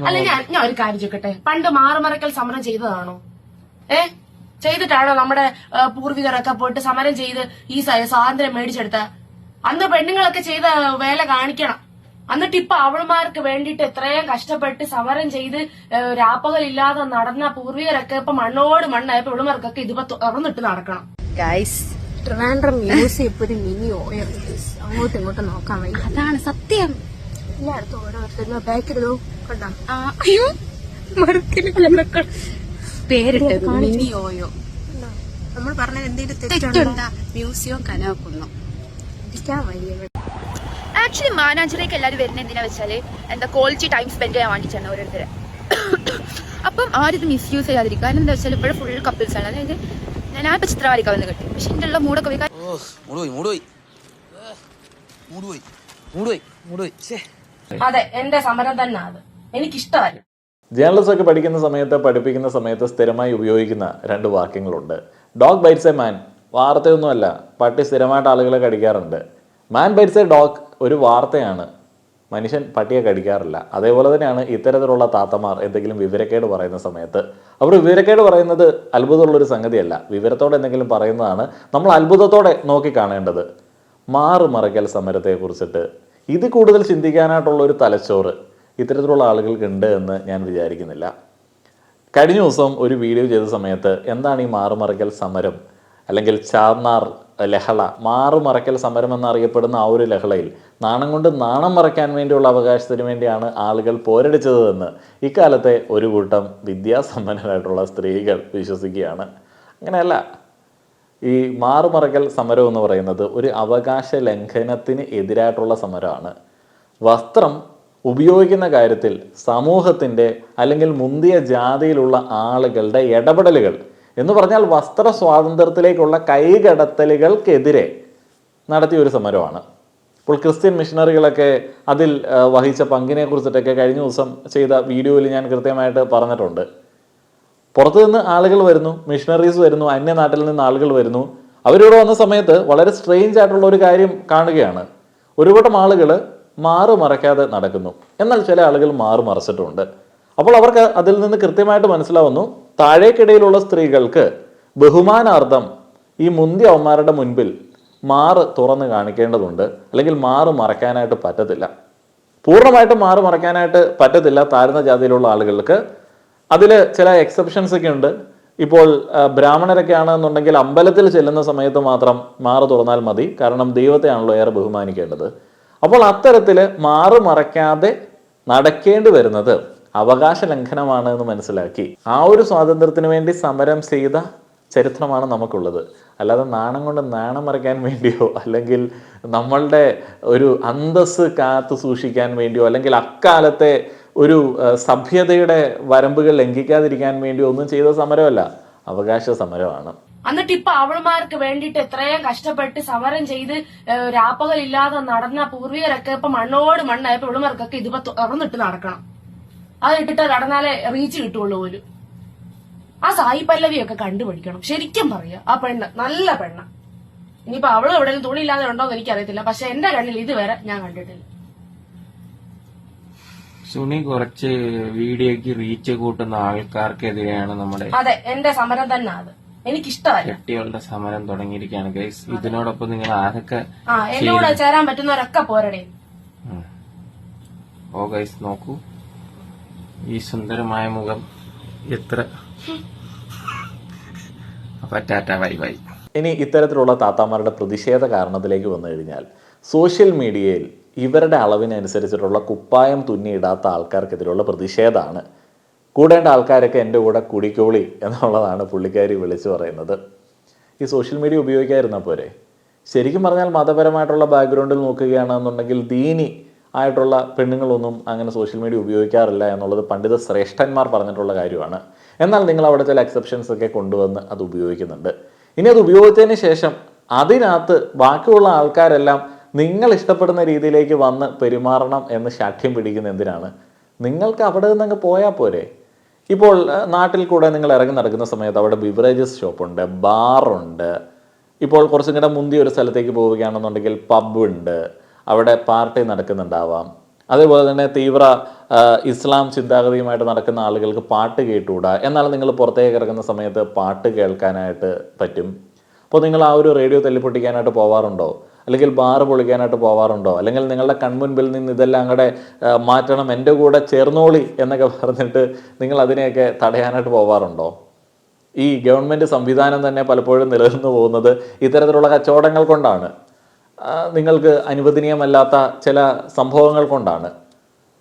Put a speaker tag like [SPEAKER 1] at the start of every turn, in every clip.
[SPEAKER 1] അല്ല ഞാൻ ഒരു കാര്യം ചോദിക്കട്ടെ, പണ്ട് മാറുമറക്കൽ സമരം ചെയ്തതാണോ? ചെയ്തിട്ടാണോ നമ്മുടെ പൂർവികരൊക്കെ പോയിട്ട് സമരം ചെയ്ത് ഈ സ്വാതന്ത്ര്യം മേടിച്ചെടുത്ത? അന്ന് പെണ്ണുങ്ങളൊക്കെ ചെയ്ത വേല കാണിക്കണം. എന്നിട്ട് ഇപ്പൊ അവൾമാർക്ക് വേണ്ടിട്ട് എത്രയും കഷ്ടപ്പെട്ട് സമരം ചെയ്ത് രാപ്പകലില്ലാതെ നടന്ന പൂർവികരൊക്കെ ഇപ്പൊ മണ്ണോട് മണ്ണായപ്പോ ഇവളുമാർക്കൊക്കെ ഇതിപ്പോ തുറന്നിട്ട് നടക്കണം.
[SPEAKER 2] ട്രിവാൻഡ്രം മ്യൂസിയം ഇപ്പൊ ഒരു മിനി ഓയർ, അങ്ങോട്ടും ഇങ്ങോട്ടും നോക്കാൻ വയ്യ.
[SPEAKER 3] അതാണ് സത്യം.
[SPEAKER 2] എല്ലായിടത്തും ഓരോരുത്തരും ബാക്കിലോ കണ്ടോ?
[SPEAKER 3] അയ്യോ പേരിട്ടത് മിനി ഓയോ.
[SPEAKER 2] നമ്മൾ പറഞ്ഞ എന്തെങ്കിലും
[SPEAKER 3] തെറ്റുണ്ടാ? മ്യൂസിയം കലാക്കുന്നു.
[SPEAKER 2] ഇരിക്കാൻ വയ്യ.
[SPEAKER 4] ആക്ച്വലി മാനാഞ്ചിറേക്ക് എല്ലാവരും വരുന്നത് എന്തിനാ വെച്ചാല് എന്താ ക്വാളിറ്റി ടൈം സ്പെൻഡ് ചെയ്യാൻ വേണ്ടിയിട്ടാണ് ഓരോരുത്തരെ. അപ്പം ആരും ഇത് മിസ്യൂസ് ചെയ്യാതിരിക്കുക. കാരണം എന്താ വെച്ചാൽ ഇപ്പോഴും ഫുൾ കപ്പിൾസ് ആണ്. അതായത് ഞാനിപ്പോ ചിത്രവാരിക്കാൻ വന്ന് കിട്ടി, പക്ഷെ എന്റെ ഉള്ള മൂടൊക്കെ പോയി.
[SPEAKER 1] അതെ, എന്റെ സമരം തന്നെ അത്. എനിക്കിഷ്ടമല്ല.
[SPEAKER 5] ജേർണലിസ്റ്റ് ഒക്കെ പഠിപ്പിക്കുന്ന സമയത്ത് സ്ഥിരമായി ഉപയോഗിക്കുന്ന രണ്ട് വാക്യങ്ങളുണ്ട്. ഡോഗ് ബൈറ്റ്സ് എ മാൻ, വാർത്തയൊന്നുമല്ല, പട്ടി സ്ഥിരമായിട്ട് ആളുകളെ കടിക്കാറുണ്ട്. മാൻ ബൈറ്റ്സ് എ ഡോഗ് ഒരു വാർത്തയാണ്, മനുഷ്യൻ പട്ടിയെ കടിക്കാറില്ല. അതേപോലെ തന്നെയാണ് ഇത്തരത്തിലുള്ള താത്തമാർ എന്തെങ്കിലും വിവരക്കേട് പറയുന്ന സമയത്ത് അവർ വിവരക്കേട് പറയുന്നത് അത്ഭുതമുള്ളൊരു സംഗതിയല്ല, വിവരത്തോടെ എന്തെങ്കിലും പറയുന്നതാണ് നമ്മൾ അത്ഭുതത്തോടെ നോക്കിക്കാണേണ്ടത്. മാറുമറയ്ക്കൽ സമരത്തെക്കുറിച്ചിട്ട് ഇത് കൂടുതൽ ചിന്തിക്കാനായിട്ടുള്ള ഒരു തലച്ചോറ് ഇത്തരത്തിലുള്ള ആളുകൾക്കുണ്ട് എന്ന് ഞാൻ വിചാരിക്കുന്നില്ല. കഴിഞ്ഞ ദിവസം ഒരു വീഡിയോ ചെയ്ത സമയത്ത് എന്താണ് ഈ മാറുമറയ്ക്കൽ സമരം അല്ലെങ്കിൽ ചാർനാർ ലഹള, മാറുമറയ്ക്കൽ സമരം എന്നറിയപ്പെടുന്ന ആ ഒരു ലഹളയിൽ നാണം കൊണ്ട് നാണം മറയ്ക്കാൻ വേണ്ടിയുള്ള അവകാശത്തിന് വേണ്ടിയാണ് ആളുകൾ പോരടിച്ചതെന്ന് ഇക്കാലത്തെ ഒരു കൂട്ടം വിദ്യാസമ്പന്നരായിട്ടുള്ള സ്ത്രീകൾ വിശ്വസിക്കുകയാണ്. അങ്ങനെയല്ല. ഈ മാറുമറയ്ക്കൽ സമരം എന്ന് പറയുന്നത് ഒരു അവകാശ ലംഘനത്തിന് എതിരായിട്ടുള്ള സമരമാണ്. വസ്ത്രം ഉപയോഗിക്കുന്ന കാര്യത്തിൽ സമൂഹത്തിൻ്റെ അല്ലെങ്കിൽ മുന്തിയ ജാതിയിലുള്ള ആളുകളുടെ ഇടപെടലുകൾ എന്ന് പറഞ്ഞാൽ വസ്ത്ര സ്വാതന്ത്ര്യത്തിലേക്കുള്ള കൈകടത്തലുകൾക്കെതിരെ നടത്തിയ ഒരു സമരമാണ്. ഇപ്പോൾ ക്രിസ്ത്യൻ മിഷണറികളൊക്കെ അതിൽ വഹിച്ച പങ്കിനെ കുറിച്ചിട്ടൊക്കെ കഴിഞ്ഞ ദിവസം ചെയ്ത വീഡിയോയിൽ ഞാൻ കൃത്യമായിട്ട് പറഞ്ഞിട്ടുണ്ട്. പുറത്തുനിന്ന് ആളുകൾ വരുന്നു, മിഷണറീസ് വരുന്നു, അന്യനാട്ടിൽ നിന്ന് ആളുകൾ വരുന്നു. അവരിവിടെ വന്ന സമയത്ത് വളരെ സ്ട്രെയിഞ്ച് ആയിട്ടുള്ള ഒരു കാര്യം കാണുകയാണ്. ഒരു കൂട്ടം ആളുകൾ മാറുമറയ്ക്കാതെ നടക്കുന്നു, എന്നാൽ ചില ആളുകൾ മാറുമറച്ചിട്ടുമുണ്ട്. അപ്പോൾ അവർക്ക് അതിൽ നിന്ന് കൃത്യമായിട്ട് മനസ്സിലാവുന്നു, താഴേക്കിടയിലുള്ള സ്ത്രീകൾക്ക് ബഹുമാനാർത്ഥം ഈ മുന്തിയ അവന്മാരുടെ മുൻപിൽ മാറ് തുറന്ന് കാണിക്കേണ്ടതുണ്ട്, അല്ലെങ്കിൽ മാറ് മറയ്ക്കാനായിട്ട് പറ്റത്തില്ല. പൂർണ്ണമായിട്ടും മാറ് മറയ്ക്കാനായിട്ട് പറ്റത്തില്ല താഴ്ന്ന ജാതിയിലുള്ള ആളുകൾക്ക്. അതിൽ ചില എക്സെപ്ഷൻസ് ഒക്കെ ഉണ്ട്. ഇപ്പോൾ ബ്രാഹ്മണരൊക്കെ ആണെന്നുണ്ടെങ്കിൽ അമ്പലത്തിൽ ചെല്ലുന്ന സമയത്ത് മാത്രം മാറ് തുറന്നാൽ മതി, കാരണം ദൈവത്തെയാണല്ലോ ഏറെ ബഹുമാനിക്കേണ്ടത്. അപ്പോൾ അത്തരത്തിൽ മാറ് മറയ്ക്കാതെ നടക്കേണ്ടി വരുന്നത് അവകാശ ലംഘനമാണ് എന്ന് മനസ്സിലാക്കി ആ ഒരു സ്വാതന്ത്ര്യത്തിന് വേണ്ടി സമരം ചെയ്ത ചരിത്രമാണ് നമുക്കുള്ളത്. അല്ലാതെ നാണം കൊണ്ട് നാണം മറയ്ക്കാൻ വേണ്ടിയോ അല്ലെങ്കിൽ നമ്മളുടെ ഒരു അന്തസ്സ് കാത്തു സൂക്ഷിക്കാൻ വേണ്ടിയോ അല്ലെങ്കിൽ അക്കാലത്തെ ഒരു സഭ്യതയുടെ വരമ്പുകൾ ലംഘിക്കാതിരിക്കാൻ വേണ്ടിയോ ഒന്നും ചെയ്ത സമരമല്ല, അവകാശ സമരമാണ്.
[SPEAKER 1] എന്നിട്ട് ഇപ്പൊ അവൾമാർക്ക് വേണ്ടിട്ട് എത്രയും കഷ്ടപ്പെട്ട് സമരം ചെയ്ത് രാപ്പകലില്ലാതെ നടന്ന പൂർവികരൊക്കെ ഇപ്പൊ മണ്ണോട് മണ്ണായപ്പോ ഇവളുമാർക്കൊക്കെ ഇതിപ്പോ തുറന്നിട്ട് നടക്കണം. അത് ഇട്ടിട്ട് നടന്നാലേ റീച്ച് കിട്ടുള്ളൂ പോലും. ആ സായി പല്ലവിയൊക്കെ കണ്ടുപിടിക്കണം. ശരിക്കും പറയാ, ആ പെണ്ണ് നല്ല പെണ്ണ. ഇനിയിപ്പോ അവളും എവിടെയും തുണിയില്ലാതെ ഉണ്ടോന്ന് എനിക്കറിയത്തില്ല, പക്ഷെ എന്റെ കണ്ണിൽ ഇതുവരെ ഞാൻ കണ്ടിട്ടില്ല.
[SPEAKER 6] സുനി കുറച്ച് വീഡിയോക്ക് റീച്ച് കൂട്ടുന്ന ആൾക്കാർക്കെതിരെയാണ് നമ്മുടെ
[SPEAKER 1] അതെ എന്റെ സമരം തന്നെ അത്. എനിക്കിഷ്ടമല്ല.
[SPEAKER 6] കുട്ടികളുടെ സമരം തുടങ്ങിയിരിക്കുകയാണ് ഗൈസ്. ഇതിനോടൊപ്പം നിങ്ങൾ ആരൊക്കെ
[SPEAKER 1] എന്നോട് ചേരാൻ പറ്റുന്നവരൊക്കെ പോരടേ.
[SPEAKER 6] ഓ ഗൈസ് നോക്കൂ, ഈ സുന്ദരമായ മുഖം എത്ര പറ്റാറ്റ വൈ വൈ.
[SPEAKER 5] ഇനി ഇത്തരത്തിലുള്ള താത്താമാരുടെ പ്രതിഷേധ കാരണത്തിലേക്ക് വന്നു കഴിഞ്ഞാൽ സോഷ്യൽ മീഡിയയിൽ ഇവരുടെ അളവിനനുസരിച്ചിട്ടുള്ള കുപ്പായം തുന്നിയിടാത്ത ആൾക്കാർക്കെതിരെയുള്ള പ്രതിഷേധമാണ്. കൂടേണ്ട ആൾക്കാരൊക്കെ എൻ്റെ കൂടെ കുടിക്കോളി എന്നുള്ളതാണ് പുള്ളിക്കാരി വിളിച്ചു പറയുന്നത്. ഈ സോഷ്യൽ മീഡിയ ഉപയോഗിക്കാതിരുന്നാൽ പോരെ? ശരിക്കും പറഞ്ഞാൽ മതപരമായിട്ടുള്ള ബാക്ക്ഗ്രൗണ്ടിൽ നോക്കുകയാണെന്നുണ്ടെങ്കിൽ ദീനി ആയിട്ടുള്ള പെണ്ണുങ്ങളൊന്നും അങ്ങനെ സോഷ്യൽ മീഡിയ ഉപയോഗിക്കാറില്ല എന്നുള്ളത് പണ്ഡിത ശ്രേഷ്ഠന്മാർ പറഞ്ഞിട്ടുള്ള കാര്യമാണ്. എന്നാൽ നിങ്ങൾ അവിടെ ചില എക്സെപ്ഷൻസ് ഒക്കെ കൊണ്ടുവന്ന് അത് ഉപയോഗിക്കുന്നുണ്ട്. ഇനി അത് ഉപയോഗിച്ചതിന് ശേഷം അതിനകത്ത് ബാക്കിയുള്ള ആൾക്കാരെല്ലാം നിങ്ങൾ ഇഷ്ടപ്പെടുന്ന രീതിയിലേക്ക് വന്ന് പെരുമാറണം എന്ന് ശാഠ്യം പിടിക്കുന്ന എന്തിനാണ്? നിങ്ങൾക്ക് അവിടെ നിന്ന് അങ്ങ് പോയാൽ പോരെ? ഇപ്പോൾ നാട്ടിൽ കൂടെ നിങ്ങൾ ഇറങ്ങി നടക്കുന്ന സമയത്ത് അവിടെ ബിവറേജസ് ഷോപ്പുണ്ട്, ബാറുണ്ട്. ഇപ്പോൾ കുറച്ചും കൂടെ മുന്തിയ ഒരു സ്ഥലത്തേക്ക് പോവുകയാണെന്നുണ്ടെങ്കിൽ പബ്ബുണ്ട്, അവിടെ പാർട്ടി നടക്കുന്നുണ്ടാവാം. അതേപോലെ തന്നെ തീവ്ര ഇസ്ലാം ചിന്താഗതിയുമായിട്ട് നടക്കുന്ന ആളുകൾക്ക് പാട്ട് കേട്ടുകൂടാ. എന്നാൽ നിങ്ങൾ പുറത്തേക്ക് ഇറങ്ങുന്ന സമയത്ത് പാട്ട് കേൾക്കാനായിട്ട് പറ്റും. അപ്പോൾ നിങ്ങൾ ആ ഒരു റേഡിയോ തല്ലിപ്പൊട്ടിക്കാനായിട്ട് പോവാറുണ്ടോ? അല്ലെങ്കിൽ ബാറ് പൊളിക്കാനായിട്ട് പോവാറുണ്ടോ? അല്ലെങ്കിൽ നിങ്ങളുടെ കൺമുൻപിൽ നിന്ന് ഇതെല്ലാം കൂടെ മാറ്റണം, എൻ്റെ കൂടെ ചേർന്നോളി എന്നൊക്കെ പറഞ്ഞിട്ട് നിങ്ങൾ അതിനെയൊക്കെ തടയാനായിട്ട് പോവാറുണ്ടോ? ഈ ഗവൺമെൻറ് സംവിധാനം തന്നെ പലപ്പോഴും നിലനിന്ന് പോകുന്നത് ഇത്തരത്തിലുള്ള കച്ചവടങ്ങൾ കൊണ്ടാണ്, നിങ്ങൾക്ക് അനുവദനീയമല്ലാത്ത ചില സംഭവങ്ങൾ കൊണ്ടാണ്.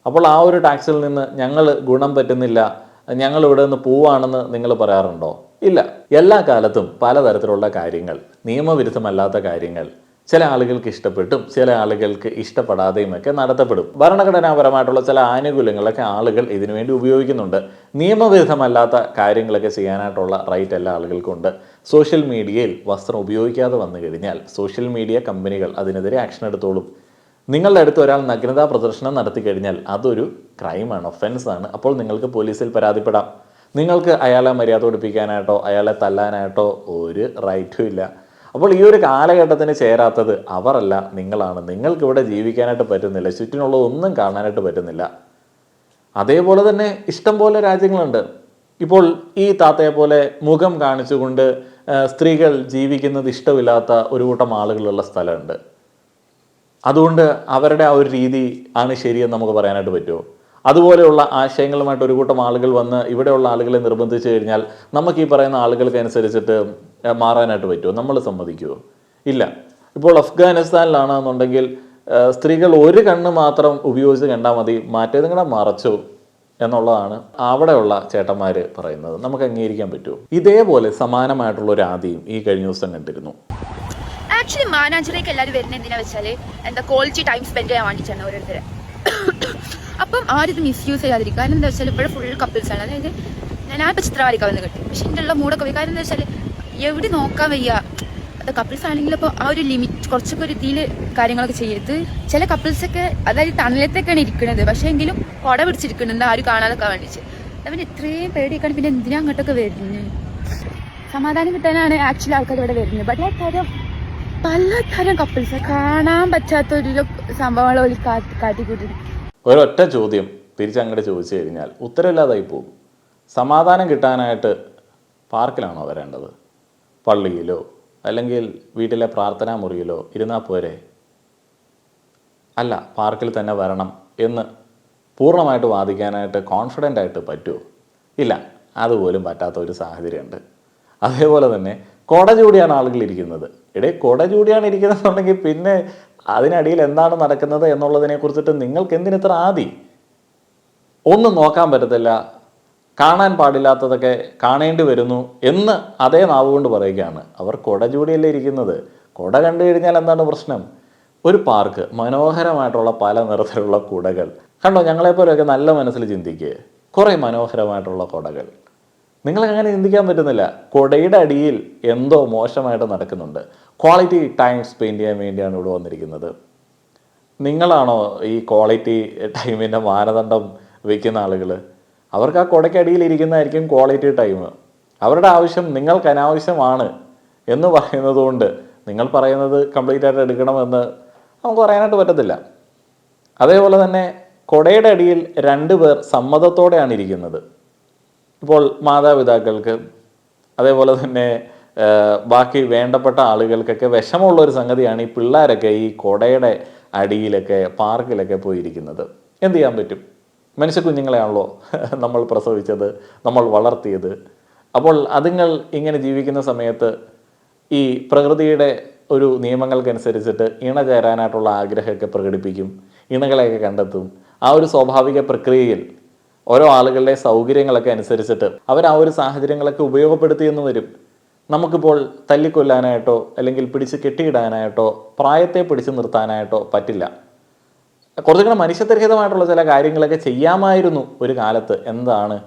[SPEAKER 5] അപ്പോൾ ആ ഒരു ടാക്സിൽ നിന്ന് ഞങ്ങൾ ഗുണം പറ്റുന്നില്ല, ഞങ്ങൾ ഇവിടെ നിന്ന് പോവാണെന്ന് നിങ്ങൾ പറയാറുണ്ടോ? ഇല്ല. എല്ലാ കാലത്തും പലതരത്തിലുള്ള കാര്യങ്ങൾ, നിയമവിരുദ്ധമല്ലാത്ത കാര്യങ്ങൾ ചില ആളുകൾക്ക് ഇഷ്ടപ്പെട്ടും ചില ആളുകൾക്ക് ഇഷ്ടപ്പെടാതെയും ഒക്കെ നടത്തപ്പെടും. ഭരണഘടനാപരമായിട്ടുള്ള ചില ആനുകൂല്യങ്ങളൊക്കെ ആളുകൾ ഇതിനുവേണ്ടി ഉപയോഗിക്കുന്നുണ്ട്. നിയമവിരുദ്ധമല്ലാത്ത കാര്യങ്ങളൊക്കെ ചെയ്യാനായിട്ടുള്ള റൈറ്റ് എല്ലാ ആളുകൾക്കും ഉണ്ട്. സോഷ്യൽ മീഡിയയിൽ വസ്ത്രം ഉപയോഗിക്കാതെ വന്നു കഴിഞ്ഞാൽ സോഷ്യൽ മീഡിയ കമ്പനികൾ അതിനെതിരെ ആക്ഷൻ എടുത്തോളും. നിങ്ങളുടെ അടുത്ത് ഒരാൾ നഗ്നതാ പ്രദർശനം നടത്തി കഴിഞ്ഞാൽ അതൊരു ക്രൈമാണ്, ഒഫൻസാണ്. അപ്പോൾ നിങ്ങൾക്ക് പോലീസിൽ പരാതിപ്പെടാം. നിങ്ങൾക്ക് അയാളെ മര്യാദ പഠിപ്പിക്കാനായിട്ടോ അയാളെ തല്ലാനായിട്ടോ ഒരു റൈറ്റും ഇല്ല. അപ്പോൾ ഈ ഒരു കാലഘട്ടത്തിന് ചേരാത്തത് അവരല്ല, നിങ്ങളാണ്. നിങ്ങൾക്കിവിടെ ജീവിക്കാനായിട്ട് പറ്റുന്നില്ല, ചുറ്റിനുള്ളതൊന്നും കാണാനായിട്ട് പറ്റുന്നില്ല. അതേപോലെ തന്നെ ഇഷ്ടം പോലെ രാജ്യങ്ങളുണ്ട്. ഇപ്പോൾ ഈ താത്തയെ പോലെ മുഖം കാണിച്ചുകൊണ്ട് സ്ത്രീകൾ ജീവിക്കുന്നത് ഇഷ്ടമില്ലാത്ത ഒരു കൂട്ടം ആളുകളുള്ള സ്ഥലമുണ്ട്. അതുകൊണ്ട് അവരുടെ ആ ഒരു രീതി ആണ് ശരിയെന്ന് നമുക്ക് പറയാനായിട്ട് പറ്റുമോ? അതുപോലെയുള്ള ആശയങ്ങളുമായിട്ട് ഒരു കൂട്ടം ആളുകൾ വന്ന് ഇവിടെയുള്ള ആളുകളെ നിർബന്ധിച്ചു കഴിഞ്ഞാൽ നമുക്ക് ഈ പറയുന്ന ആളുകൾക്ക് അനുസരിച്ചിട്ട് മാറാനായിട്ട് പറ്റുമോ? നമ്മൾ സമ്മതിക്കുമോ? ഇല്ല. ഇപ്പോൾ അഫ്ഗാനിസ്ഥാനിലാണെന്നുണ്ടെങ്കിൽ സ്ത്രീകൾ ഒരു കണ്ണ് മാത്രം ഉപയോഗിച്ച് കണ്ടാൽ മതി, മറ്റേത് കൂടെ മറച്ചു എന്നുള്ളതാണ് അവിടെയുള്ള ചേട്ടന്മാർ പറയുന്നത്. നമുക്ക് അംഗീകരിക്കാൻ പറ്റുമോ? ഇതേപോലെ സമാനമായിട്ടുള്ള ഒരു ആദ്യം ഈ കഴിഞ്ഞ ദിവസം കണ്ടിരുന്നു.
[SPEAKER 4] ആക്ച്വലി മാനാഞ്ചിറേക്ക് എല്ലാവരും വരുന്നത് എന്തിനാ വെച്ചാല് ക്വാളിറ്റി ടൈം സ്പെൻഡ് ചെയ്യാൻ വേണ്ടിയിട്ടാണ് ഓരോരുത്തരെ. അപ്പം ആരും ഇത് മിസ്യൂസ് ചെയ്യാതിരിക്കുക. കാരണം എന്താ വെച്ചാൽ ഇപ്പോഴും ഫുൾ കപ്പിൾസ് ആണ്. അതായത് ഞാനിപ്പോൾ ചിത്രവാരിക്കാൻ വന്ന് കിട്ടി, പക്ഷെ എൻ്റെ ഉള്ള മൂടൊക്കെ പോയി. കാരണം എന്താ വെച്ചാൽ എവിടെ നോക്കാൻ വയ്യ. അത് കപ്പിൾസ് ആണെങ്കിൽ ഇപ്പോൾ ആ ഒരു ലിമിറ്റ് കുറച്ചൊക്കെ ഒരു ഇതിൽ കാര്യങ്ങളൊക്കെ ചെയ്ത് ചില കപ്പിൾസൊക്കെ അതായത് തണലത്തൊക്കെയാണ് ഇരിക്കുന്നത്, പക്ഷേ എങ്കിലും കുട പിടിച്ചിരിക്കുന്നുണ്ട് ആരും കാണാതൊക്കെ വേണ്ടിച്ച്. അവന് ഇത്രയും പേടിയൊക്കെയാണ്, പിന്നെ എന്തിനാ അങ്ങോട്ടൊക്കെ വരുന്നത്? സമാധാനം കിട്ടാനാണ് ആക്ച്വലി ആൾക്കാർ ഇവിടെ വരുന്നത്. ബട്ട് പലതരം കപ്പിൾസ് കാണാൻ പറ്റാത്തൊരു സംഭവങ്ങൾ കാട്ടിക്കൂട്ടി.
[SPEAKER 5] ഒരൊറ്റ ചോദ്യം തിരിച്ചങ്ങോട്ട് ചോദിച്ചു കഴിഞ്ഞാൽ ഉത്തരവില്ലാതായി പോകും. സമാധാനം കിട്ടാനായിട്ട് പാർക്കിലാണോ വരേണ്ടത്? പള്ളിയിലോ അല്ലെങ്കിൽ വീട്ടിലെ പ്രാർത്ഥനാ മുറിയിലോ ഇരുന്നാൽ പോരെ? അല്ല, പാർക്കിൽ തന്നെ വരണം എന്ന് പൂർണ്ണമായിട്ട് വാദിക്കാനായിട്ട് കോൺഫിഡൻ്റ് ആയിട്ട് പറ്റുമോ? ഇല്ല, അതുപോലും പറ്റാത്ത ഒരു സാഹചര്യമുണ്ട്. അതേപോലെ തന്നെ കൊട ചൂടിയാണ് ആളുകൾ ഇരിക്കുന്നത്. കൊട ചൂടിയാണ് ഇരിക്കുന്നതെന്നുണ്ടെങ്കിൽ പിന്നെ അതിനടിയിൽ എന്താണ് നടക്കുന്നത് എന്നുള്ളതിനെ കുറിച്ചിട്ട് നിങ്ങൾക്ക് എന്തിനിത്ര ആദി? ഒന്നും നോക്കാൻ പറ്റത്തില്ല, കാണാൻ പാടില്ലാത്തതൊക്കെ കാണേണ്ടി വരുന്നു എന്ന് അതേ നാവ് കൊണ്ട് പറയുകയാണ്. അവർ കൊട ചൂടിയല്ലേ ഇരിക്കുന്നത്. കൊട കണ്ടു കഴിഞ്ഞാൽ എന്താണ് പ്രശ്നം? ഒരു പാർക്ക്, മനോഹരമായിട്ടുള്ള പല നിറത്തിലുള്ള കുടകൾ കണ്ടോ. ഞങ്ങളെപ്പോലെയൊക്കെ നല്ല മനസ്സിൽ ചിന്തിക്കുക, കുറേ മനോഹരമായിട്ടുള്ള കുടകൾ. നിങ്ങൾക്ക് അങ്ങനെ ചിന്തിക്കാൻ പറ്റുന്നില്ല. കുടയുടെ അടിയിൽ എന്തോ മോശമായിട്ട് നടക്കുന്നുണ്ട്. ക്വാളിറ്റി ടൈം സ്പെൻഡ് ചെയ്യാൻ വേണ്ടിയാണ് ഇവിടെ വന്നിരിക്കുന്നത്. നിങ്ങളാണോ ഈ ക്വാളിറ്റി ടൈമിൻ്റെ മാനദണ്ഡം വയ്ക്കുന്ന ആളുകൾ? അവർക്ക് ആ കുടയ്ക്കടിയിൽ ഇരിക്കുന്നതായിരിക്കും ക്വാളിറ്റി ടൈം. അവരുടെ ആവശ്യം നിങ്ങൾക്ക് അനാവശ്യമാണ് എന്ന് പറയുന്നത് കൊണ്ട് നിങ്ങൾ പറയുന്നത് കംപ്ലീറ്റ് ആയിട്ട് എടുക്കണമെന്ന് നമുക്ക് പറയാനായിട്ട് പറ്റത്തില്ല. അതേപോലെ തന്നെ കുടയുടെ അടിയിൽ 2 പേർ സമ്മതത്തോടെയാണ് ഇരിക്കുന്നത്. ഇപ്പോൾ മാതാപിതാക്കൾക്ക് അതേപോലെ തന്നെ ബാക്കി വേണ്ടപ്പെട്ട ആളുകൾക്കൊക്കെ വിഷമമുള്ളൊരു സംഗതിയാണ് ഈ പിള്ളേരൊക്കെ ഈ കുടയുടെ അടിയിലൊക്കെ പാർക്കിലൊക്കെ പോയിരിക്കുന്നത്. എന്ത് ചെയ്യാൻ പറ്റും? മനുഷ്യ കുഞ്ഞുങ്ങളെയാണല്ലോ നമ്മൾ പ്രസവിച്ചത്, നമ്മൾ വളർത്തിയത്. അപ്പോൾ അതുങ്ങൾ ഇങ്ങനെ ജീവിക്കുന്ന സമയത്ത് ഈ പ്രകൃതിയുടെ ഒരു നിയമങ്ങൾക്കനുസരിച്ചിട്ട് ഇണ ചേരാനായിട്ടുള്ള ആഗ്രഹമൊക്കെ പ്രകടിപ്പിക്കും, ഇണകളെയൊക്കെ കണ്ടെത്തും. ആ ഒരു സ്വാഭാവിക പ്രക്രിയയിൽ ഓരോ ആളുകളുടെ സൗകര്യങ്ങളൊക്കെ അനുസരിച്ചിട്ട് അവർ ആ ഒരു സാഹചര്യങ്ങളൊക്കെ ഉപയോഗപ്പെടുത്തിയെന്ന് വരും. നമുക്കിപ്പോൾ തല്ലിക്കൊല്ലാനായിട്ടോ അല്ലെങ്കിൽ പിടിച്ച് കെട്ടിയിടാനായിട്ടോ പ്രായത്തെ പിടിച്ചു നിർത്താനായിട്ടോ പറ്റില്ല. കുറച്ചുകൂടെ മനുഷ്യത്വരഹിതമായിട്ടുള്ള ചില കാര്യങ്ങളൊക്കെ ചെയ്യാമായിരുന്നു ഒരു കാലത്ത്. എന്താണ്?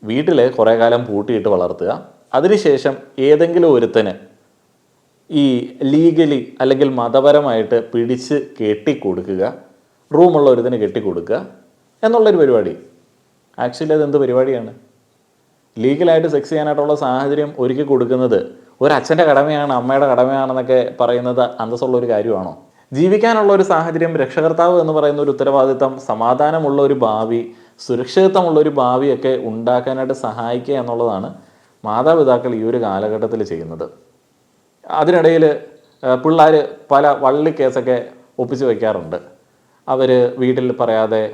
[SPEAKER 5] വീട്ടിൽ കുറേ കാലം പൂട്ടിയിട്ട് വളർത്തുക, അതിനുശേഷം ഏതെങ്കിലും ഒരുത്തന് ഈ ലീഗലി അല്ലെങ്കിൽ മതപരമായിട്ട് പിടിച്ച് കെട്ടിക്കൊടുക്കുക, റൂമുള്ള ഒരുത്തന് കെട്ടിക്കൊടുക്കുക എന്നുള്ളൊരു പരിപാടി. ആക്ച്വലി അതെന്ത് പരിപാടിയാണ്? ലീഗലായിട്ട് സെക്സ് ചെയ്യാനായിട്ടുള്ള സാഹചര്യം ഒരുക്കി കൊടുക്കുന്നത് ഒരച്ഛൻ്റെ കടമയാണ്, അമ്മയുടെ കടമയാണെന്നൊക്കെ പറയുന്നത് അന്തസ്സുള്ളൊരു കാര്യമാണോ? ജീവിക്കാനുള്ള ഒരു സാഹചര്യം, രക്ഷകർത്താവ് എന്ന് പറയുന്ന ഒരു ഉത്തരവാദിത്തം, സമാധാനമുള്ള ഒരു ഭാവി, സുരക്ഷിതത്വമുള്ള ഒരു ഭാവിയൊക്കെ ഉണ്ടാക്കാനായിട്ട് സഹായിക്കുക എന്നുള്ളതാണ് മാതാപിതാക്കൾ ഈ ഒരു കാലഘട്ടത്തിൽ ചെയ്യുന്നത്. അതിനിടയിൽ പിള്ളേർ പല വള്ളിക്കേസൊക്കെ ഒപ്പിച്ച് വയ്ക്കാറുണ്ട്. അവർ വീട്ടിൽ പറയാതെ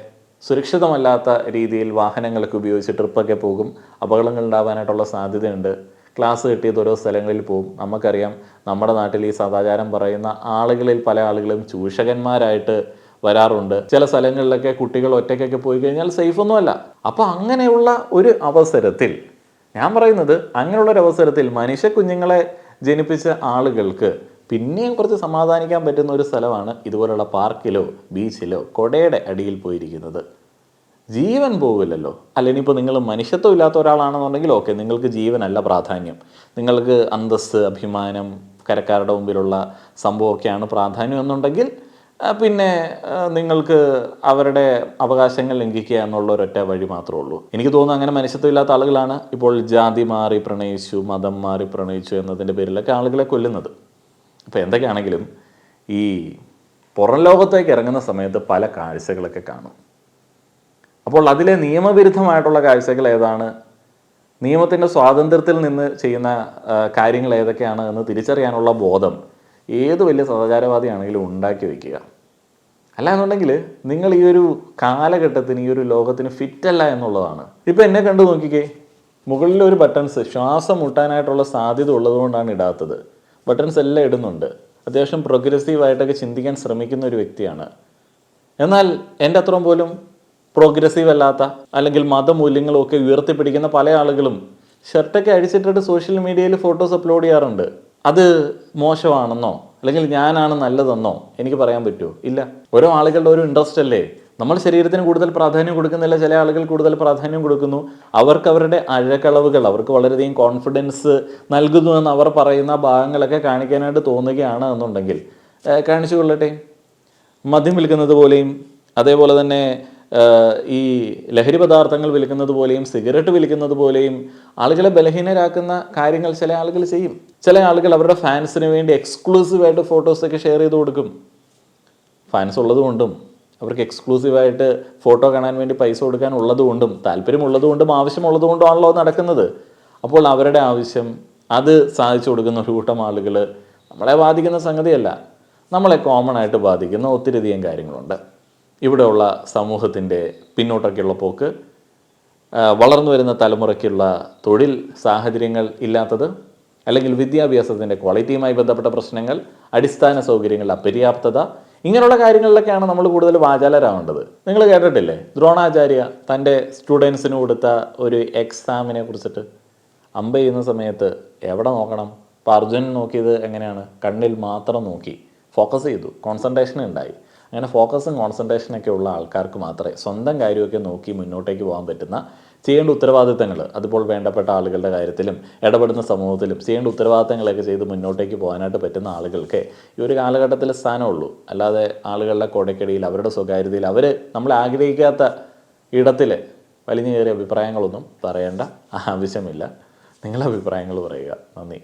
[SPEAKER 5] സുരക്ഷിതമല്ലാത്ത രീതിയിൽ വാഹനങ്ങളൊക്കെ ഉപയോഗിച്ച് ട്രിപ്പൊക്കെ പോകും. അപകടങ്ങൾ ഉണ്ടാവാനായിട്ടുള്ള സാധ്യതയുണ്ട്. ക്ലാസ് കിട്ടിയത് ഓരോ സ്ഥലങ്ങളിൽ പോകും. നമുക്കറിയാം, നമ്മുടെ നാട്ടിൽ ഈ സദാചാരം പറയുന്ന ആളുകളിൽ പല ആളുകളും ചൂഷകന്മാരായിട്ട് വരാറുണ്ട്. ചില സ്ഥലങ്ങളിലൊക്കെ കുട്ടികൾ ഒറ്റയ്ക്കൊക്കെ പോയി കഴിഞ്ഞാൽ സേഫൊന്നുമല്ല. അപ്പോൾ അങ്ങനെയുള്ള ഒരു അവസരത്തിൽ, ഞാൻ പറയുന്നത് അങ്ങനെയുള്ള ഒരു അവസരത്തിൽ മനുഷ്യ കുഞ്ഞുങ്ങളെ ജനിപ്പിച്ച ആളുകൾക്ക് പിന്നെയും കുറച്ച് സമാധാനിക്കാൻ പറ്റുന്ന ഒരു സ്ഥലമാണ് ഇതുപോലുള്ള പാർക്കിലോ ബീച്ചിലോ കൊടയുടെ അടിയിൽ പോയിരിക്കുന്നത്. ജീവൻ പോവില്ലല്ലോ. അല്ല, ഇനിയിപ്പോൾ നിങ്ങൾ മനുഷ്യത്വം ഇല്ലാത്ത ഒരാളാണെന്നുണ്ടെങ്കിൽ ഓക്കെ, നിങ്ങൾക്ക് ജീവനല്ല പ്രാധാന്യം, നിങ്ങൾക്ക് അന്തസ്സ്, അഭിമാനം, കരക്കാരുടെ മുമ്പിലുള്ള സംഭവമൊക്കെയാണ് പ്രാധാന്യം എന്നുണ്ടെങ്കിൽ പിന്നെ നിങ്ങൾക്ക് അവരുടെ അവകാശങ്ങൾ ലംഘിക്കുക എന്നുള്ള ഒരൊറ്റ വഴി മാത്രമേ ഉള്ളൂ. എനിക്ക് തോന്നുന്നു അങ്ങനെ മനുഷ്യത്വം ഇല്ലാത്ത ആളുകളാണ് ഇപ്പോൾ ജാതി മാറി പ്രണയിച്ചു, മതം മാറി പ്രണയിച്ചു എന്നതിൻ്റെ പേരിലൊക്കെ ആളുകളെ കൊല്ലുന്നത്. അപ്പോൾ എന്തൊക്കെയാണെങ്കിലും ഈ പുറം ലോകത്തേക്ക് ഇറങ്ങുന്ന സമയത്ത് പല കാഴ്ചകളൊക്കെ കാണും. അപ്പോൾ അതിലെ നിയമവിരുദ്ധമായിട്ടുള്ള കാഴ്ചകൾ ഏതാണ്, നിയമത്തിൻ്റെ സ്വാതന്ത്ര്യത്തിൽ നിന്ന് ചെയ്യുന്ന കാര്യങ്ങൾ ഏതൊക്കെയാണ് എന്ന് തിരിച്ചറിയാനുള്ള ബോധം ഏത് വലിയ സദാചാരവാദിയാണെങ്കിലും ഉണ്ടാക്കി വയ്ക്കുക. അല്ല എന്നുണ്ടെങ്കിൽ നിങ്ങൾ ഈ ഒരു കാലഘട്ടത്തിന്, ഈ ഒരു ലോകത്തിന് ഫിറ്റല്ല എന്നുള്ളതാണ്. ഇപ്പം എന്നെ കണ്ടു നോക്കിക്കേ, മുകളിൽ ഒരു ബട്ടൺസ് ശ്വാസം മുട്ടാനായിട്ടുള്ള സാധ്യത ഉള്ളതുകൊണ്ടാണ് ഇടാത്തത്. ബട്ടൺസ് എല്ലാം ഇടുന്നുണ്ട്. അത്യാവശ്യം പ്രോഗ്രസീവായിട്ടൊക്കെ ചിന്തിക്കാൻ ശ്രമിക്കുന്ന ഒരു വ്യക്തിയാണ്. എന്നാൽ എൻ്റെ അത്രയും പോലും പ്രോഗ്രസീവ് അല്ലാത്ത അല്ലെങ്കിൽ മതമൂല്യങ്ങളും ഒക്കെ ഉയർത്തിപ്പിടിക്കുന്ന പല ആളുകളും ഷർട്ടൊക്കെ അഴിച്ചിട്ടിട്ട് സോഷ്യൽ മീഡിയയിൽ ഫോട്ടോസ് അപ്ലോഡ് ചെയ്യാറുണ്ട്. അത് മോശമാണെന്നോ അല്ലെങ്കിൽ ഞാനാണ് നല്ലതെന്നോ എനിക്ക് പറയാൻ പറ്റുമോ? ഇല്ല. ഓരോ ആളുകളുടെ ഒരു ഇൻട്രസ്റ്റ് അല്ലേ. നമ്മൾ ശരീരത്തിന് കൂടുതൽ പ്രാധാന്യം കൊടുക്കുന്നില്ല, ചില ആളുകൾ കൂടുതൽ പ്രാധാന്യം കൊടുക്കുന്നു. അവർക്ക് അവരുടെ അഴകളവുകൾ, അവർക്ക് വളരെയധികം കോൺഫിഡൻസ് നൽകുന്നു എന്ന് അവർ പറയുന്ന ഭാഗങ്ങളൊക്കെ കാണിക്കാനായിട്ട് തോന്നുകയാണ് എന്നുണ്ടെങ്കിൽ കാണിച്ചു കൊള്ളട്ടെ. മദ്യം വിൽക്കുന്നത് പോലെയും അതേപോലെ തന്നെ ഈ ലഹരി പദാർത്ഥങ്ങൾ വിൽക്കുന്നത് പോലെയും സിഗരറ്റ് വിൽക്കുന്നത് പോലെയും ആളുകളെ ബലഹീനരാക്കുന്ന കാര്യങ്ങൾ ചില ആളുകൾ ചെയ്യും. ചില ആളുകൾ അവരുടെ ഫാൻസിന് വേണ്ടി എക്സ്ക്ലൂസീവായിട്ട് ഫോട്ടോസൊക്കെ ഷെയർ ചെയ്ത് കൊടുക്കും. ഫാൻസ് ഉള്ളതുകൊണ്ടും അവർക്ക് എക്സ്ക്ലൂസീവായിട്ട് ഫോട്ടോ കാണാൻ വേണ്ടി പൈസ കൊടുക്കാൻ ഉള്ളതുകൊണ്ടും താല്പര്യമുള്ളതുകൊണ്ടും ആവശ്യമുള്ളതുകൊണ്ടുമാണല്ലോ നടക്കുന്നത്. അപ്പോൾ അവരുടെ ആവശ്യം അത് സാധിച്ചു കൊടുക്കുന്ന ഒരു കൂട്ടം ആളുകൾ നമ്മളെ ബാധിക്കുന്ന സംഗതിയല്ല, നമ്മളെ കോമൺ ആയിട്ട് ബാധിക്കുന്ന ഒത്തിരിയധികം കാര്യങ്ങളുണ്ട്. ഇവിടെയുള്ള സമൂഹത്തിൻ്റെ പിന്നോട്ടൊക്കെയുള്ള പോക്ക്, വളർന്നു വരുന്ന തലമുറയ്ക്കുള്ള തൊഴിൽ സാഹചര്യങ്ങൾ ഇല്ലാത്തത്, അല്ലെങ്കിൽ വിദ്യാഭ്യാസത്തിൻ്റെ ക്വാളിറ്റിയുമായി ബന്ധപ്പെട്ട പ്രശ്നങ്ങൾ, അടിസ്ഥാന സൗകര്യങ്ങളുടെ അപര്യാപ്തത, ഇങ്ങനെയുള്ള കാര്യങ്ങളിലൊക്കെയാണ് നമ്മൾ കൂടുതൽ വാചാലരാവേണ്ടത്. നിങ്ങൾ കേട്ടിട്ടില്ലേ ദ്രോണാചാര്യ തൻ്റെ സ്റ്റുഡൻസിന് കൊടുത്ത ഒരു എക്സാമിനെ കുറിച്ചിട്ട്? അമ്പ ചെയ്യുന്ന സമയത്ത് എവിടെ നോക്കണം? ഇപ്പോൾ അർജുൻ നോക്കിയത് എങ്ങനെയാണ്? കണ്ണിൽ മാത്രം നോക്കി ഫോക്കസ് ചെയ്തു, കോൺസെൻട്രേഷൻ ഉണ്ടായി. അങ്ങനെ ഫോക്കസും കോൺസെൻട്രേഷനൊക്കെ ഉള്ള ആൾക്കാർക്ക് മാത്രമേ സ്വന്തം കാര്യമൊക്കെ നോക്കി മുന്നോട്ടേക്ക് പോകാൻ പറ്റുന്ന, ചെയ്യേണ്ട ഉത്തരവാദിത്തങ്ങൾ, അതിപ്പോൾ വേണ്ടപ്പെട്ട ആളുകളുടെ കാര്യത്തിലും ഇടപെടുന്ന സമൂഹത്തിലും ചെയ്യേണ്ട ഉത്തരവാദിത്തങ്ങളൊക്കെ ചെയ്ത് മുന്നോട്ടേക്ക് പോകാനായിട്ട് പറ്റുന്ന ആളുകൾക്ക് ഈ ഒരു കാലഘട്ടത്തിൽ സ്ഥാനമുള്ളൂ. അല്ലാതെ ആളുകളുടെ കൊടയ്ക്കടിയിൽ, അവരുടെ സ്വകാര്യതയിൽ, അവർ നമ്മൾ ആഗ്രഹിക്കാത്ത ഇടത്തിൽ വലിഞ്ഞു കയറിയ അഭിപ്രായങ്ങളൊന്നും പറയേണ്ട ആവശ്യമില്ല. നിങ്ങളുടെ അഭിപ്രായങ്ങൾ പറയുക. നന്ദി.